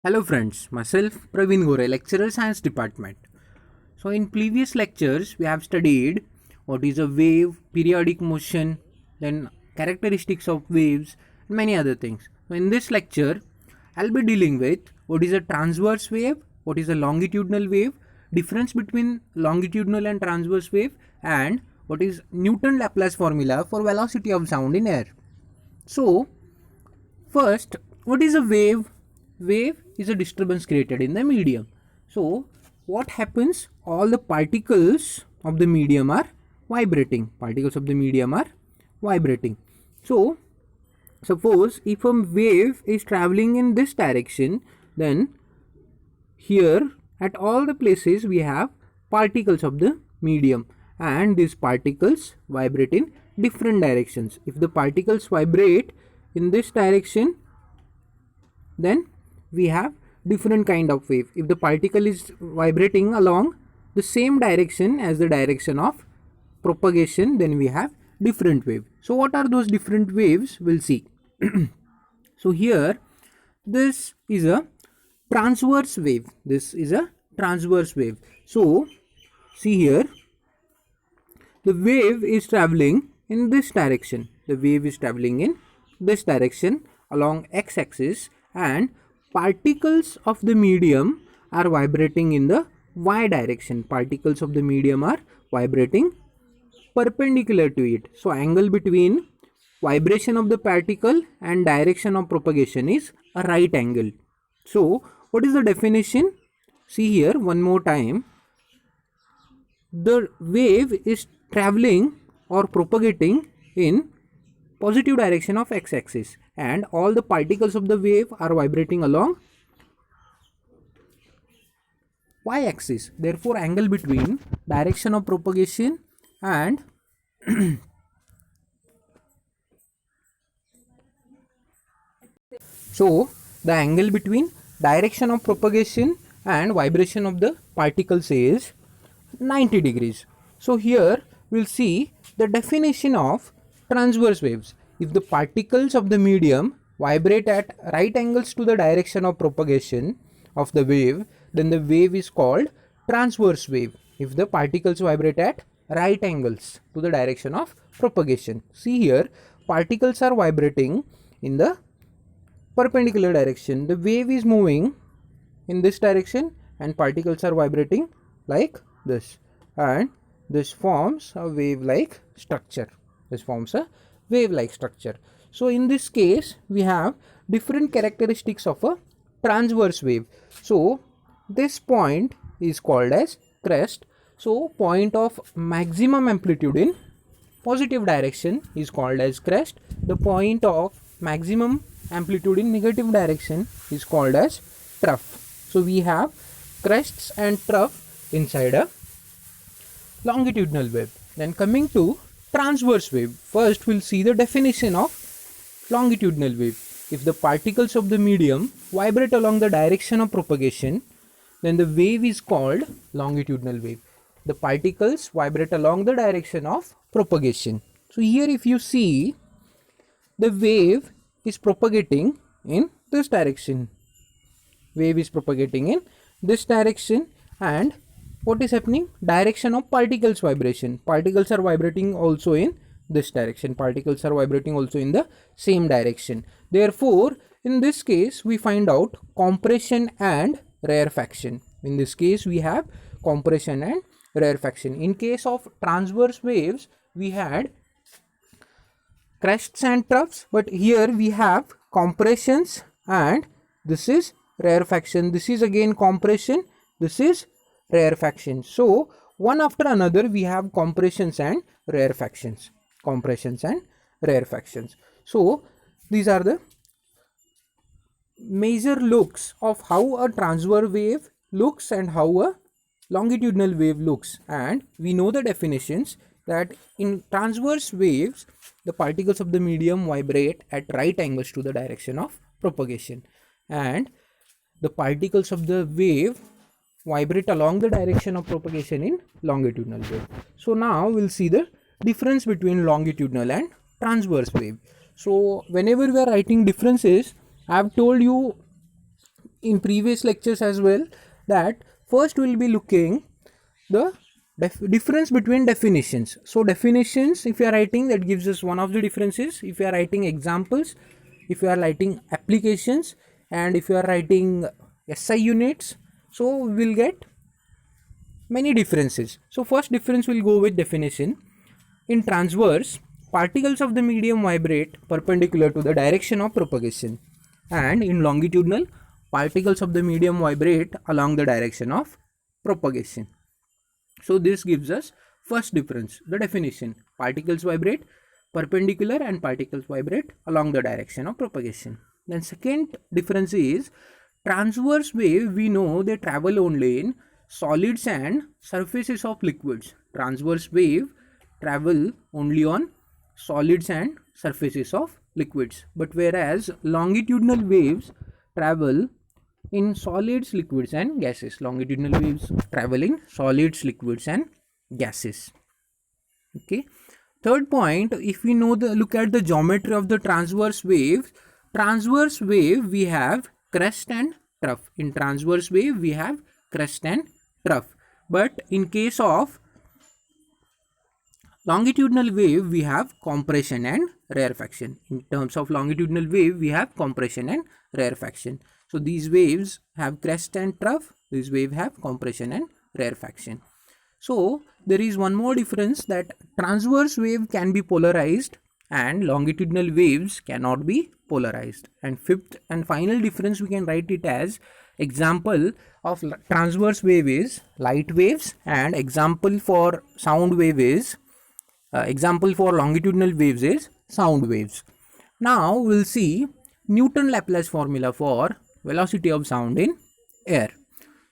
Hello friends, myself Praveen Gore, lecturer science department. So in previous lectures we have studied what is a wave, periodic motion, then characteristics of waves and many other things. So in this lecture I'll be dealing with what is a transverse wave, what is a longitudinal wave, difference between longitudinal and transverse wave, and what is Newton Laplace formula for velocity of sound in air. So first, what is a wave? Wave is a disturbance created in the medium. So, what happens? All the particles of the medium are vibrating. Particles of the medium are vibrating. So, suppose if a wave is traveling in this direction, then here at all the places we have particles of the medium, and these particles vibrate in different directions. If the particles vibrate in this direction, then we have different kind of wave. If the particle is vibrating along the same direction as the direction of propagation, then we have different wave. So what are those different waves? We'll see. So here this is a transverse wave. This is a transverse wave. So see here, the wave is traveling in this direction. The wave is traveling in this direction along x-axis, and particles of the medium are vibrating in the y direction. Particles of the medium are vibrating perpendicular to it. So angle between vibration of the particle and direction of propagation is a right angle. So what is the definition? See here one more time. The wave is traveling or propagating in positive direction of x-axis, and all the particles of the wave are vibrating along y-axis. Therefore, angle between direction of propagation and so the angle between direction of propagation and vibration of the particles is 90 degrees. So here we'll see the definition of transverse waves. If the particles of the medium vibrate at right angles to the direction of propagation of the wave, then the wave is called transverse wave. If the particles vibrate at right angles to the direction of propagation. See here, particles are vibrating in the perpendicular direction. The wave is moving in this direction and particles are vibrating like this, and this forms a wave like structure. So in this case we have different characteristics of a transverse wave. So this point is called as crest. So point of maximum amplitude in positive direction is called as crest. The point of maximum amplitude in negative direction is called as trough. So we have crests and trough inside a longitudinal wave. Then coming to transverse wave, first we'll see the definition of longitudinal wave. If the particles of the medium vibrate along the direction of propagation, then the wave is called longitudinal wave. The particles vibrate along the direction of propagation. So here if you see, the wave is propagating in this direction. Wave is propagating in this direction, and what is happening? Direction of particles vibration. Particles are vibrating also in this direction. Particles are vibrating also in the same direction. Therefore, in this case, we find out compression and rarefaction. In this case, we have compression and rarefaction. In case of transverse waves, we had crests and troughs, but here we have compressions, and this is rarefaction. This is again compression. This is rarefaction. So one after another we have compressions and rarefactions. So these are the major looks of how a transverse wave looks and how a longitudinal wave looks, and we know the definitions that in transverse waves the particles of the medium vibrate at right angles to the direction of propagation, and the particles of the wave vibrate along the direction of propagation in longitudinal wave. So now we'll see the difference between longitudinal and transverse wave. So whenever we are writing differences, I have told you in previous lectures as well, that first we'll be looking the difference between definitions. So definitions, if you are writing, that gives us one of the differences. If you are writing examples, if you are writing applications, and if you are writing SI units, so we'll get many differences. So first difference will go with definition. In transverse, particles of the medium vibrate perpendicular to the direction of propagation, and in longitudinal, particles of the medium vibrate along the direction of propagation. So this gives us first difference, the definition. Particles vibrate perpendicular and particles vibrate along the direction of propagation. Then second difference is transverse wave, we know they travel only in solids and surfaces of liquids. Transverse wave travel only on solids and surfaces of liquids. But whereas longitudinal waves travel in solids, liquids and gases. Longitudinal waves travel in solids, liquids and gases. Okay. Third point, if we know look at the geometry of the transverse wave we have crest and trough. In transverse wave we have crest and trough. But in case of longitudinal wave we have compression and rarefaction. In terms of longitudinal wave we have compression and rarefaction. So these waves have crest and trough, these waves have compression and rarefaction. So there is one more difference, that transverse wave can be polarized and longitudinal waves cannot be polarized. And fifth and final difference, we can write it as example of transverse wave is light waves, and example for sound wave is example for longitudinal waves is sound waves. Now we'll see Newton Laplace formula for velocity of sound in air.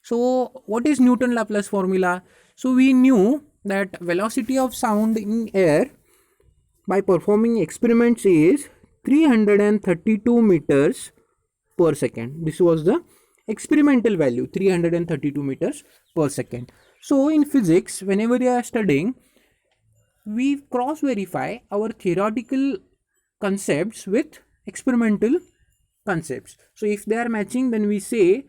So what is Newton Laplace formula? So we knew that velocity of sound in air by performing experiments is 332 meters per second. This was the experimental value, 332 meters per second. So in physics, whenever you are studying, we cross verify our theoretical concepts with experimental concepts. So if they are matching, then we say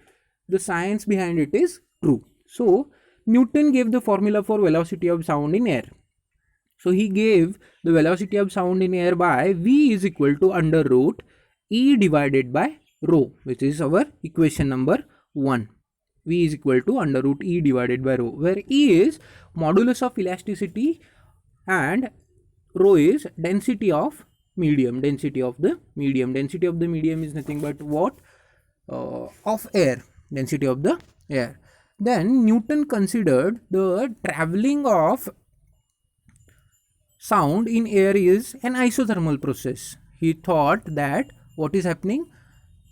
the science behind it is true. So Newton gave the formula for velocity of sound in air. So he gave the velocity of sound in air by V is equal to under root E divided by rho, which is our equation number 1. V is equal to under root E divided by rho, where E is modulus of elasticity and rho is density of medium. Density of the medium is nothing but what? Of air. Density of the air. Then Newton considered the traveling of sound in air is an isothermal process. He thought that what is happening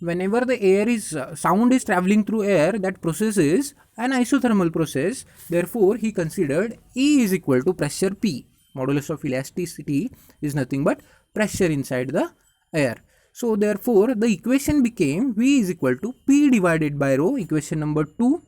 whenever the air is sound is traveling through air, that process is an isothermal process. Therefore he considered E is equal to pressure P. Modulus of elasticity is nothing but pressure inside the air. So therefore the equation became V is equal to P divided by rho, equation number 2.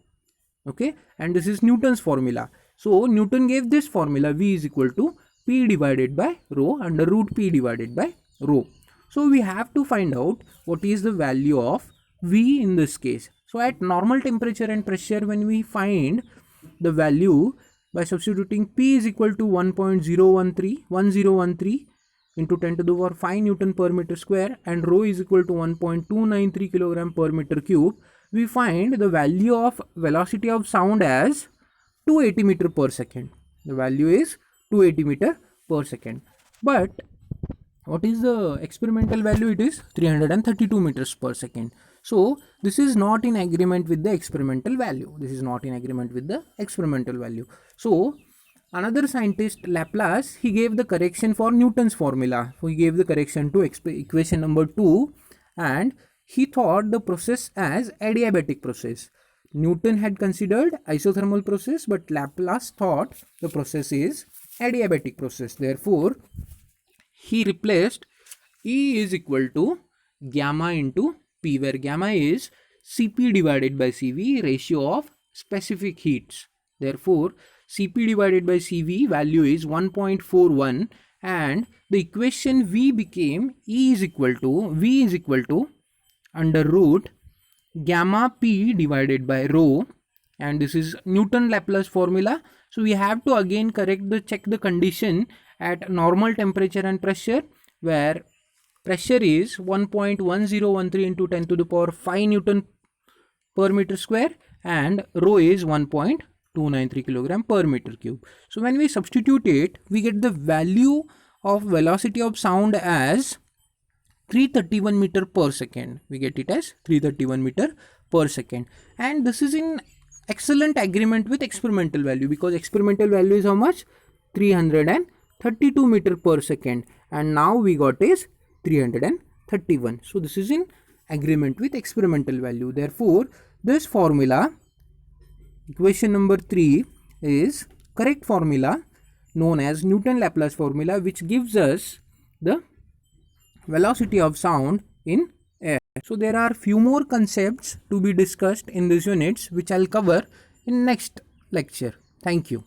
Okay, and this is Newton's formula. So Newton gave this formula, V is equal to P divided by rho under root P divided by rho. So we have to find out what is the value of V in this case. So at normal temperature and pressure, when we find the value by substituting P is equal to 1013 into 10 to the power 5 Newton per meter square and rho is equal to 1.293 kilogram per meter cube, we find the value of velocity of sound as 280 meter per second. The value is 280 meter per second. But what is the experimental value? It is 332 meters per second. So this is not in agreement with the experimental value. So another scientist, Laplace, he gave the correction for Newton's formula. So he gave the correction to equation number 2 and he thought the process as adiabatic process. Newton had considered isothermal process, but Laplace thought the process is adiabatic process. Therefore, he replaced E is equal to gamma into P, where gamma is Cp divided by Cv, ratio of specific heats. Therefore, Cp divided by Cv value is 1.41 and the equation V became V is equal to under root gamma p divided by rho, and this is Newton Laplace formula. So we have to again check the condition at normal temperature and pressure, where pressure is 1.1013 into 10 to the power 5 Newton per meter square and rho is 1.293 kilogram per meter cube. So when we substitute it, we get the value of velocity of sound as 331 meter per second. We get it as 331 meter per second, and this is in excellent agreement with experimental value, because experimental value is how much? 332 meter per second, and now we got is 331. So this is in agreement with experimental value. Therefore this formula, equation number 3, is correct formula known as Newton Laplace formula, which gives us the velocity of sound in air. So there are few more concepts to be discussed in these units, which I'll cover in next lecture. Thank you.